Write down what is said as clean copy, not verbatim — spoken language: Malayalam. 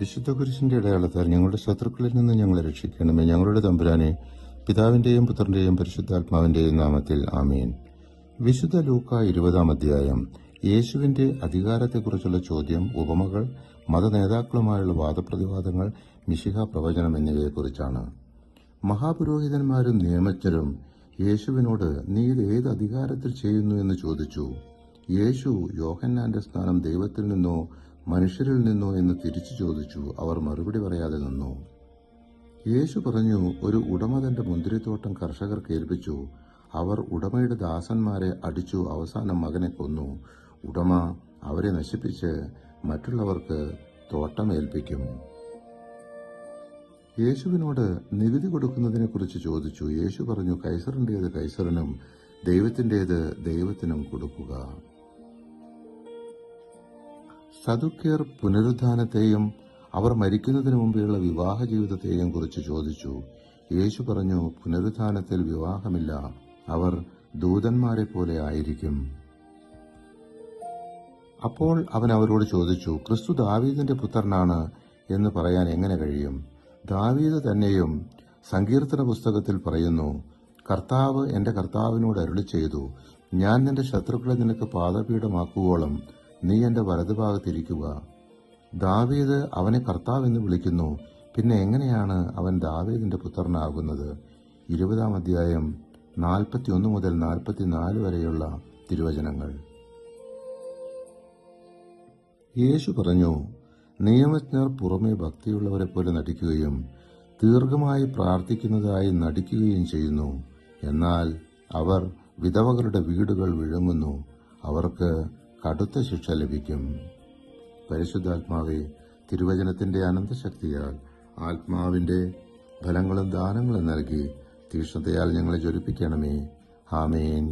വിശുദ്ധ കുരിശിന്റെ അടയാളത്താൽ ഞങ്ങളുടെ ശത്രുക്കളിൽ നിന്ന് ഞങ്ങളെ രക്ഷിക്കണമേ. ഞങ്ങളുടെ തമ്പുരാനെ, പിതാവിന്റെയും പുത്രന്റെയും പരിശുദ്ധാത്മാവിന്റെയും നാമത്തിൽ ആമേൻ. വിശുദ്ധ ലൂക്ക 20-ാം അധ്യായം. യേശുവിന്റെ അധികാരത്തെക്കുറിച്ചുള്ള ചോദ്യം, ഉപമകൾ, മതനേതാക്കളുമായുള്ള വാദപ്രതിവാദങ്ങൾ, മിശിഹ പ്രവചനം എന്നിവയെക്കുറിച്ചാണ്. മഹാപുരോഹിതന്മാരും നിയമജ്ഞരും യേശുവിനോട്, നീ ഇത് ഏത് അധികാരത്തിൽ ചെയ്യുന്നു എന്ന് ചോദിച്ചു. യേശു, യോഹന്നാന്റെ സ്നാനം ദൈവത്തിൽ നിന്നോ മനുഷ്യരിൽ നിന്നോ എന്ന് തിരിച്ചു ചോദിച്ചു. അവർ മറുപടി പറയാതെ നിന്നു. യേശു പറഞ്ഞു, ഒരു ഉടമ തന്റെ മുന്തിരിത്തോട്ടം കർഷകർക്ക് ഏൽപ്പിച്ചു. അവർ ഉടമയുടെ ദാസന്മാരെ അടിച്ചു, അവസാനം മകനെ കൊന്നു. ഉടമ അവരെ നശിപ്പിച്ച് മറ്റുള്ളവർക്ക് തോട്ടം ഏൽപ്പിക്കും. യേശുവിനോട് നികുതി കൊടുക്കുന്നതിനെക്കുറിച്ച് ചോദിച്ചു. യേശു പറഞ്ഞു, കൈസറിന്റേത് കൈസറിനും ദൈവത്തിന്റേത് ദൈവത്തിനും കൊടുക്കുക. സദുക്യർ പുനരുത്ഥാനത്തെയും അവർ മരിക്കുന്നതിന് മുമ്പെയുള്ള വിവാഹ ജീവിതത്തെയും കുറിച്ച് ചോദിച്ചു. യേശു പറഞ്ഞു, പുനരുത്ഥാനത്തിൽ വിവാഹമില്ല, അവർ ദൂതന്മാരെ പോലെ ആയിരിക്കും. അപ്പോൾ അവൻ അവരോട് ചോദിച്ചു, ക്രിസ്തു ദാവീദിന്റെ പുത്രനാണ് എന്ന് പറയാൻ എങ്ങനെ കഴിയും? ദാവീദ് തന്നെയും സങ്കീർത്തന പുസ്തകത്തിൽ പറയുന്നു, കർത്താവ് എന്റെ കർത്താവിനോട് അരുളി ചെയ്തു, ഞാൻ നിന്റെ ശത്രുക്കളെ നിനക്ക് പാദപീഠമാക്കുവോളം നീ എന്റെ വലതുഭാഗത്തിരിക്കുക. ദാവീദ് അവനെ കർത്താവ് എന്ന് വിളിക്കുന്നു. പിന്നെ എങ്ങനെയാണ് അവൻ ദാവീദിന്റെ പുത്രനാകുന്നത്? 20-ാം അധ്യായം 41 മുതൽ 44 വരെയുള്ള തിരുവചനങ്ങൾ. യേശു പറഞ്ഞു, നിയമജ്ഞർ പുറമെ ഭക്തിയുള്ളവരെ പോലെ നടിക്കുകയും ദീർഘമായി പ്രാർത്ഥിക്കുന്നതായി നടിക്കുകയും ചെയ്യുന്നു. എന്നാൽ അവർ വിധവകളുടെ വീടുകൾ വിഴുങ്ങുന്നു. അവർക്ക് കടുത്ത ശിക്ഷ ലഭിക്കും. പരിശുദ്ധാത്മാവെ, തിരുവചനത്തിന്റെ അനന്തശക്തിയാൽ ആത്മാവിന്റെ ഫലങ്ങളും ദാനങ്ങളും നൽകി തീക്ഷ്ണതയാൽ ഞങ്ങളെ ജ്വലിപ്പിക്കണമേ. ആമേൻ.